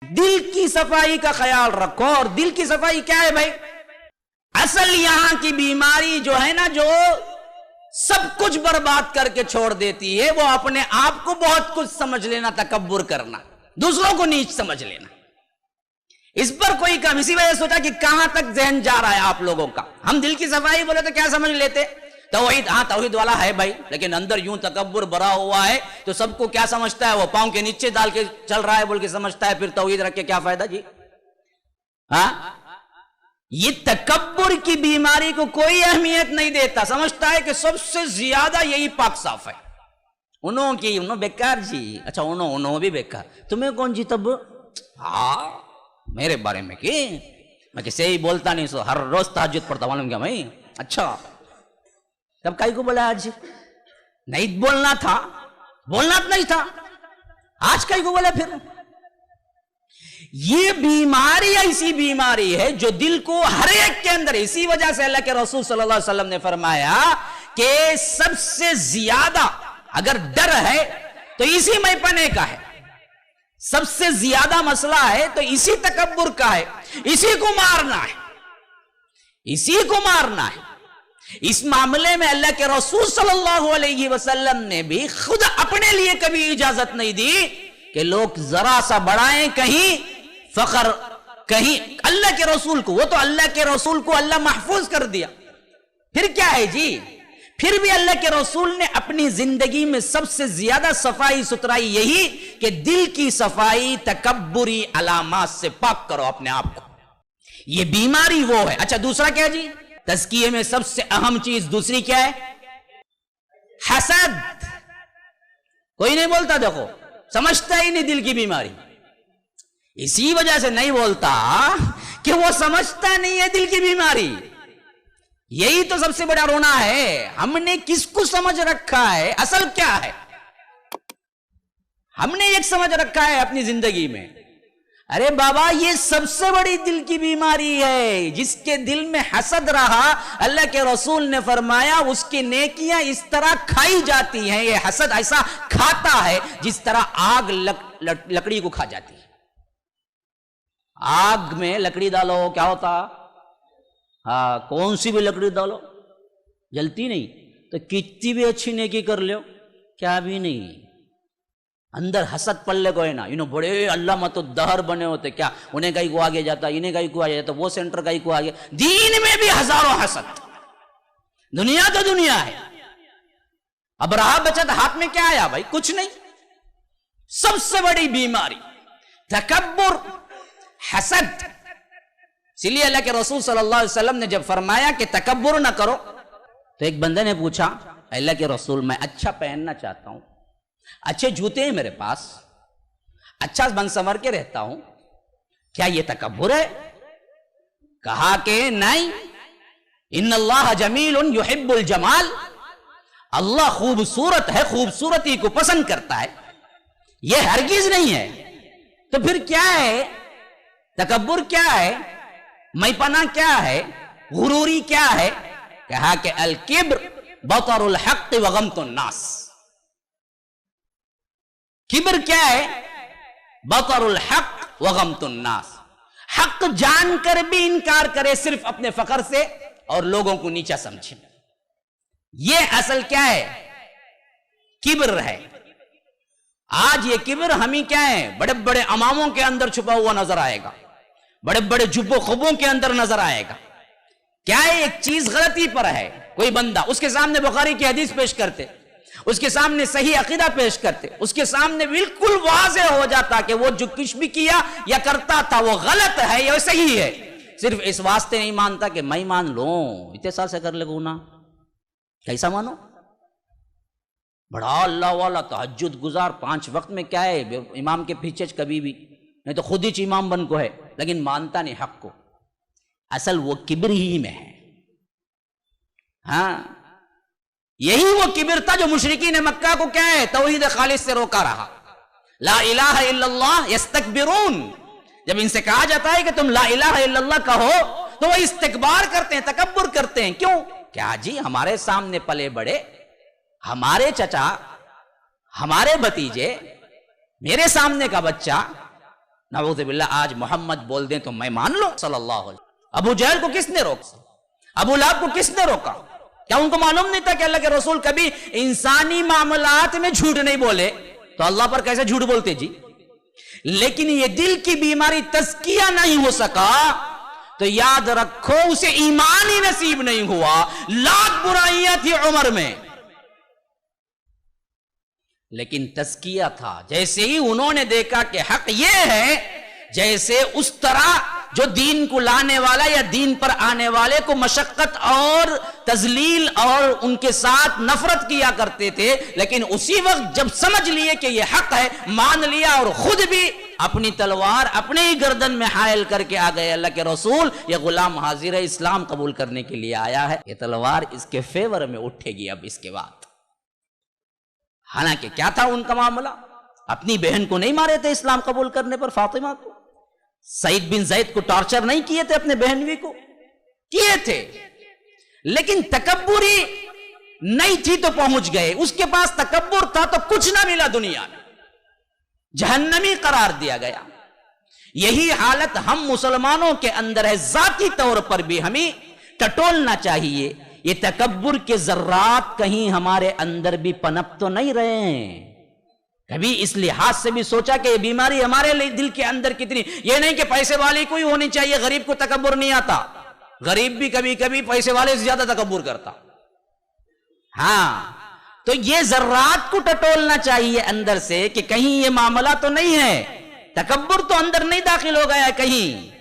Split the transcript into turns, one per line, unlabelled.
دل کی صفائی کا خیال رکھو. اور دل کی صفائی کیا ہے بھائی؟ اصل یہاں کی بیماری جو ہے نا، جو سب کچھ برباد کر کے چھوڑ دیتی ہے، وہ اپنے آپ کو بہت کچھ سمجھ لینا، تکبر کرنا، دوسروں کو نیچ سمجھ لینا. اس پر کوئی کام، اسی وجہ سوچا کہ کہاں تک ذہن جا رہا ہے آپ لوگوں کا. ہم دل کی صفائی بولے تو کیا سمجھ لیتے؟ توحید. ہاں توحید والا ہے بھائی، لیکن اندر یوں تکبر بھرا ہوا ہے تو سب کو کیا سمجھتا ہے؟ وہ پاؤں کے نیچے ڈال کے چل رہا ہے بول کے سمجھتا ہے. پھر توحید رکھ کے کیا فائدہ جی؟ ہاں، یہ تکبر کی بیماری کو کوئی اہمیت نہیں دیتا، سمجھتا ہے کہ سب سے زیادہ یہی پاک صاف ہے. انہوں بیکار جی. اچھا انہوں بھی بیکار، تمہیں کون جی تب؟ ہاں میرے بارے میں کہ میں کسی ہی بولتا نہیں، سو ہر روز تہجد پڑھتا، معلوم کیا میں؟ اچھا تب کائی کو بولا آج؟ نہیں بولنا تھا، بولنا نہیں تھا، آج کائی کو بولا پھر؟ یہ بیماری ایسی بیماری ہے جو دل کو ہر ایک کے اندر. اسی وجہ سے اللہ کے رسول صلی اللہ علیہ وسلم نے فرمایا کہ سب سے زیادہ اگر ڈر ہے تو اسی میں پنے کا ہے، سب سے زیادہ مسئلہ ہے تو اسی تکبر کا ہے، اسی کو مارنا ہے، اسی کو مارنا ہے. اس معاملے میں اللہ کے رسول صلی اللہ علیہ وسلم نے بھی خود اپنے لیے کبھی اجازت نہیں دی کہ لوگ ذرا سا بڑھائیں، کہیں فخر، کہیں اللہ کے رسول کو. وہ تو اللہ کے رسول کو اللہ محفوظ کر دیا. پھر کیا ہے جی؟ پھر بھی اللہ کے رسول نے اپنی زندگی میں سب سے زیادہ صفائی ستھرائی یہی کہ دل کی صفائی، تکبری علامات سے پاک کرو اپنے آپ کو. یہ بیماری وہ ہے. اچھا دوسرا کیا جی؟ تزکیے میں سب سے اہم چیز دوسری کیا ہے؟ حسد. کوئی نہیں بولتا، دیکھو سمجھتا ہی نہیں دل کی بیماری. اسی وجہ سے نہیں بولتا کہ وہ سمجھتا نہیں ہے دل کی بیماری. یہی تو سب سے بڑا رونا ہے. ہم نے کس کو سمجھ رکھا ہے؟ اصل کیا ہے؟ ہم نے ایک سمجھ رکھا ہے اپنی زندگی میں، ارے بابا یہ سب سے بڑی دل کی بیماری ہے. جس کے دل میں حسد رہا، اللہ کے رسول نے فرمایا اس کی نیکیاں اس طرح کھائی جاتی ہیں. یہ حسد ایسا کھاتا ہے جس طرح آگ لکڑی کو کھا جاتی ہے. آگ میں لکڑی ڈالو کیا ہوتا؟ ہاں کون سی بھی لکڑی ڈالو جلتی نہیں. تو کتنی بھی اچھی نیکی کر لو کیا بھی نہیں. اندر حسد پلے کو ہے نا. انہوں بڑے اللہ مت دہر بنے ہوتے، کیا انہیں کہیں کو آگے جاتا، انہیں کہیں کو آگے جاتا، وہ سینٹر کہیں کو آگے. دین میں بھی ہزاروں حسد. دنیا تو دنیا ہے. اب رہا بچت ہاتھ میں، کیا آیا بھائی؟ کچھ نہیں. سب سے بڑی بیماری تکبر، حسد. اسی لیے اللہ کے رسول صلی اللہ علیہ وسلم نے جب فرمایا کہ تکبر نہ کرو، تو ایک بندے نے پوچھا اللہ کے رسول میں اچھا پہننا چاہتا ہوں، اچھے جوتے ہیں میرے پاس، اچھا بن سنور کے رہتا ہوں، کیا یہ تکبر ہے؟ کہا کہ نہیں، ان اللہ جمیل یحب الجمال. اللہ خوبصورت ہے، خوبصورتی کو پسند کرتا ہے، یہ ہرگز نہیں ہے. تو پھر کیا ہے؟ تکبر کیا ہے؟ میں پنا کیا ہے؟ غروری کیا ہے؟ کہا کہ الکبر بطر الحق وغمت الناس. کبر کیا ہے؟ بطر الحق وغمت الناس. حق جان کر بھی انکار کرے صرف اپنے فخر سے اور لوگوں کو نیچا سمجھے. یہ اصل کیا ہے؟ کبر ہے. آج یہ کبر ہمیں کیا ہے؟ بڑے بڑے اماموں کے اندر چھپا ہوا نظر آئے گا، بڑے بڑے جب و خبوں کے اندر نظر آئے گا. کیا ہے؟ ایک چیز غلطی پر ہے، کوئی بندہ اس کے سامنے بخاری کی حدیث پیش کرتے، اس کے سامنے صحیح عقیدہ پیش کرتے، اس کے سامنے بالکل واضح ہو جاتا کہ وہ جو کچھ بھی کیا یا کرتا تھا وہ غلط ہے یا صحیح ہے. صرف اس واسطے نہیں مانتا کہ میں مان لوں، اتنے سال سے کر لے گناہ، کیسا مانو؟ بڑا اللہ والا، تہجد گزار، 5 وقت میں کیا ہے؟ امام کے پیچھے کبھی بھی نہیں تو خود ہی امام بن کو ہے، لیکن مانتا نہیں حق کو. اصل وہ کبر ہی میں ہے. ہاں یہی وہ کبر تھا جو مشرکین مکہ کو کیا ہے؟ توحید خالص سے روکا رہا. لا الہ الا اللہ یستکبرون. جب ان سے کہا جاتا ہے کہ تم لا الہ الا اللہ کہو تو وہ استکبار کرتے ہیں، تکبر کرتے ہیں. کیوں؟ کیا جی ہمارے سامنے پلے بڑے، ہمارے چچا، ہمارے بھتیجے، میرے سامنے کا بچہ، نعوذ باللہ آج محمد بول دیں تو میں مان لوں صلی اللہ علیہ وسلم۔ ابو جہل کو کس نے روکا؟ ابو لہب کو کس نے روکا؟ کیا ان کو معلوم نہیں تھا کہ اللہ کے رسول کبھی انسانی معاملات میں جھوٹ نہیں بولے؟ تو اللہ پر کیسے جھوٹ بولتے جی؟ لیکن یہ دل کی بیماری تزکیہ نہیں ہو سکا تو یاد رکھو اسے ایمان ہی نصیب نہیں ہوا۔ لاکھ برائیاں تھی عمر میں لیکن تزکیہ تھا۔ جیسے ہی انہوں نے دیکھا کہ حق یہ ہے، جیسے اس طرح جو دین کو لانے والا یا دین پر آنے والے کو مشقت اور تذلیل اور ان کے ساتھ نفرت کیا کرتے تھے، لیکن اسی وقت جب سمجھ لیے کہ یہ حق ہے، مان لیا اور خود بھی اپنی تلوار اپنے ہی گردن میں حائل کر کے آ گئے۔ اللہ کے رسول یہ غلام حاضر ہے، اسلام قبول کرنے کے لیے آیا ہے، یہ تلوار اس کے فیور میں اٹھے گی اب اس کے بعد۔ حالانکہ کیا تھا ان کا معاملہ؟ اپنی بہن کو نہیں مارے تھے اسلام قبول کرنے پر، فاطمہ کو۔ سعید بن زید کو ٹارچر نہیں کیے تھے اپنے بہنوی کو، کیے تھے، لیکن تکبری نہیں تھی تو پہنچ گئے۔ اس کے پاس تکبر تھا تو کچھ نہ ملا دنیا میں، جہنمی قرار دیا گیا۔ یہی حالت ہم مسلمانوں کے اندر ہے۔ ذاتی طور پر بھی ہمیں ٹٹولنا چاہیے، یہ تکبر کے ذرات کہیں ہمارے اندر بھی پنپ تو نہیں رہے ہیں؟ کبھی اس لحاظ سے بھی سوچا کہ یہ بیماری ہمارے دل کے اندر کتنی؟ یہ نہیں کہ پیسے والے کو ہی ہونی چاہیے، غریب کو تکبر نہیں آتا، غریب بھی کبھی کبھی پیسے والے سے زیادہ تکبر کرتا۔ ہاں، تو یہ ذرات کو ٹٹولنا چاہیے اندر سے کہ کہیں یہ معاملہ تو نہیں ہے، تکبر تو اندر نہیں داخل ہو گیا کہیں۔